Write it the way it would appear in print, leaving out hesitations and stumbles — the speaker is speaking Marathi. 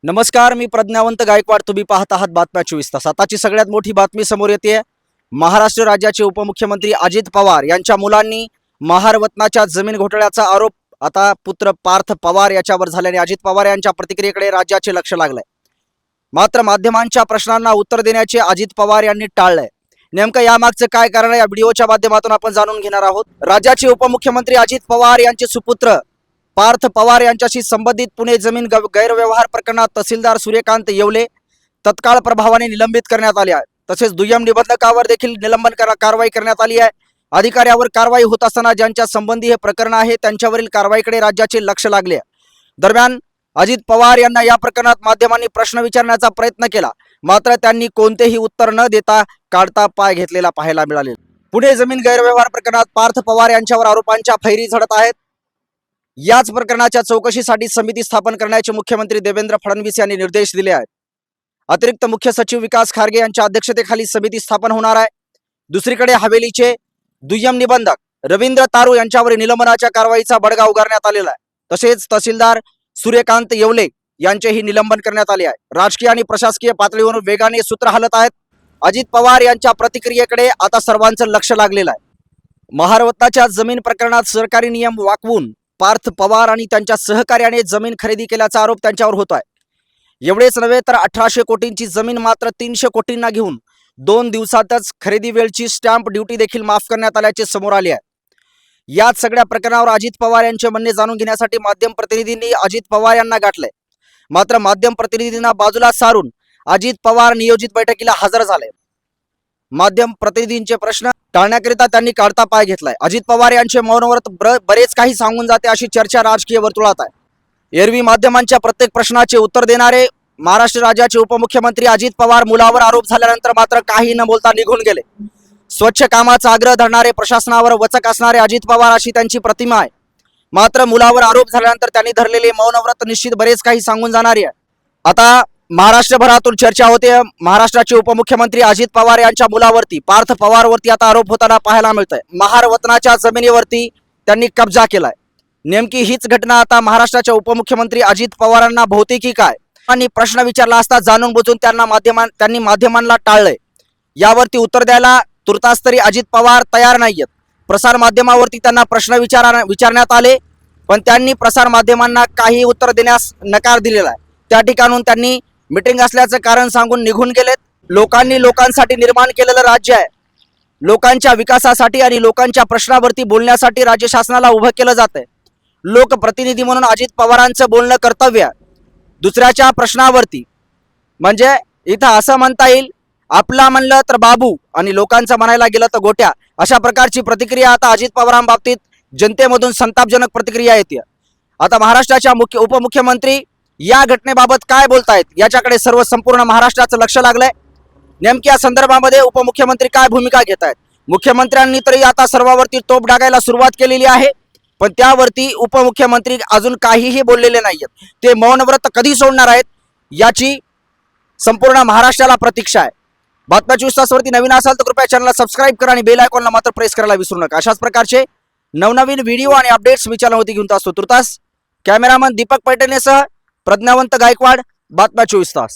नमस्कार, मी प्रज्ञावंत गायकवाड. तुम्ही पाहत आहात बातम्या 24 तास. आताची सगळ्यात मोठी बातमी समोर येते. महाराष्ट्र राज्याचे उपमुख्यमंत्री अजित पवार यांच्या मुलांनी महारवतनाच्या जमीन घोटाळ्याचा आरोप आता पुत्र पार्थ पवार याच्यावर झाल्याने अजित पवार यांच्या प्रतिक्रियेकडे राज्याचे लक्ष लागलंय. मात्र माध्यमांच्या प्रश्नांना उत्तर देण्याचे अजित पवार यांनी टाळलंय. नेमकं यामागचं काय कारण आहे या व्हिडिओच्या माध्यमातून आपण जाणून घेणार आहोत. राज्याचे उपमुख्यमंत्री अजित पवार यांचे सुपुत्र पार्थ पवार यांच्याशी संबंधित पुणे जमीन गैरव्यवहार प्रकरणात तहसीलदार सूर्यकांत येवले तत्काळ प्रभावाने निलंबित करण्यात आले आहे. तसेच दुय्यम निबंधकावर देखील निलंबन कारवाई करण्यात आली आहे. अधिकाऱ्यावर कारवाई होत असताना ज्यांच्या संबंधी हे प्रकरण आहे त्यांच्यावरील कारवाईकडे राज्याचे लक्ष लागले आहे. दरम्यान अजित पवार यांना या प्रकरणात माध्यमांनी प्रश्न विचारण्याचा प्रयत्न केला, मात्र त्यांनी कोणतेही उत्तर न देता काढता पाय घेतलेला पाहायला मिळाले. पुणे जमीन गैरव्यवहार प्रकरणात पार्थ पवार यांच्यावर आरोपांच्या फैरी झडत आहेत. याच प्रकरणाच्या चौकशीसाठी समिती स्थापन करण्याचे मुख्यमंत्री देवेंद्र फडणवीस यांनी निर्देश दिले आहेत. अतिरिक्त मुख्य सचिव विकास खारगे यांच्या अध्यक्षतेखाली समिती स्थापन होणार आहे. दुसरीकडे हवेलीचे दुय्यम निबंधक रवींद्र तारू यांच्यावर निलंबनाच्या कारवाईचा बडगा उगारण्यात आलेला आहे. तसेच तहसीलदार सूर्यकांत येवले यांचेही निलंबन करण्यात आले आहे. राजकीय आणि प्रशासकीय पातळीवरून वेगाने सूत्र हलत आहेत. अजित पवार यांच्या प्रतिक्रियेकडे आता सर्वांचं लक्ष लागलेलं आहे. महारवतनाच्या जमीन प्रकरणात सरकारी नियम वाकवून पार्थ पवार आणि त्यांच्या सहकार्याने जमीन खरेदी केल्याचा आरोप त्यांच्यावर होत आहे. एवढेच नव्हे तर 1800 कोटींची जमीन मात्र 300 कोटींना घेऊन 2 दिवसातच खरेदी वेळची स्टॅम्प ड्युटी देखील माफ करण्यात आल्याचे समोर आले आहे. याच सगळ्या प्रकरणावर अजित पवार यांचे म्हणणे जाणून घेण्यासाठी माध्यम प्रतिनिधींनी अजित पवार यांना गाठले. मात्र माध्यम प्रतिनिधींना बाजूला सारून अजित पवार नियोजित बैठकीला हजर झाले. माध्यम प्रतिनिधींचे प्रश्न टाळण्याकरिता त्यांनी काढता पाय घेतलाय. अजित पवार यांचे मौनव्रत बरेच काही सांगून जाते अशी चर्चा राजकीय वर्तुळात आहे. एरवी माध्यमांच्या प्रत्येक प्रश्नाचे उत्तर देणारे महाराष्ट्र राज्याचे उपमुख्यमंत्री अजित पवार मुलावर आरोप झाल्यानंतर मात्र काही न बोलता निघून गेले. स्वच्छ कामाचा आग्रह धरणारे, प्रशासनावर वचक असणारे अजित पवार अशी त्यांची प्रतिमा आहे. मात्र मुलावर आरोप झाल्यानंतर त्यांनी धरलेले मौनव्रत निश्चित बरेच काही सांगून जाणारी आहे. आता महाराष्ट्रभरातून चर्चा होते. महाराष्ट्राचे उपमुख्यमंत्री अजित पवार यांच्या मुलावरती पार्थ पवारवरती आता आरोप होताना पाहायला मिळतंय. महारवतनाच्या जमिनीवरती त्यांनी कब्जा केलाय. नेमकी हीच घटना आता महाराष्ट्राच्या उपमुख्यमंत्री अजित पवारांना भोवती की काय आणि प्रश्न विचारला असता जाणून बुजून त्यांनी माध्यमांना टाळलंय. यावरती उत्तर द्यायला तुर्तास तरी अजित पवार तयार नाहीयेत. प्रसार माध्यमावरती त्यांना प्रश्न विचारण्यात आले, पण त्यांनी प्रसार माध्यमांना काही उत्तर देण्यास नकार दिलेला आहे. त्या ठिकाणून त्यांनी मीटिंग असल्याचं कारण सांगून निघून गेलेत. लोकांनी लोकांसाठी निर्माण केलेलं राज्य आहे. लोकांच्या विकासासाठी आणि लोकांच्या प्रश्नावरती बोलण्यासाठी राज्य शासनाला उभं केलं जातंय. लोकप्रतिनिधी म्हणून अजित पवारांचं बोलणं कर्तव्य आहे. दुसऱ्याच्या प्रश्नावरती म्हणजे इथं असं म्हणता येईल, आपला म्हणलं तर बाबू आणि लोकांचं म्हणायला गेलं तर गोट्या, अशा प्रकारची प्रतिक्रिया आता अजित पवारांबाबतीत जनतेमधून संतापजनक प्रतिक्रिया येते. आता महाराष्ट्राच्या उपमुख्यमंत्री या घटनेबाबत काय बोलतायत याच्याकडे संपूर्ण महाराष्ट्राचं लक्ष लागलंय. नेमक्या संदर्भामध्ये उपमुख्यमंत्री काय भूमिका घेत आहेत. मुख्यमंत्र्यांनी तरी आता सर्वांवरती तोप डागायला सुरुवात केलेली आहे, पण त्यावरती उपमुख्यमंत्री अजून काहीही बोललेले नाहीयेत. ते मौनव्रत कधी सोडणार आहेत याची संपूर्ण महाराष्ट्राला प्रतीक्षा आहे. बातम्या 24 तासवरती नवीन असाल तर कृपया चॅनलला सबस्क्राईब करा आणि बेल आयकॉनला मात्र प्रेस करायला विसरू नका. अशाच प्रकारचे नवनवीन व्हिडिओ आणि अपडेट्स मी चॅनलवरती घेऊन असतो. तुर्तास कॅमेरामन दीपक पैठणेसह प्रज्ञावंत गायकवाड, बातम्या 24 तास.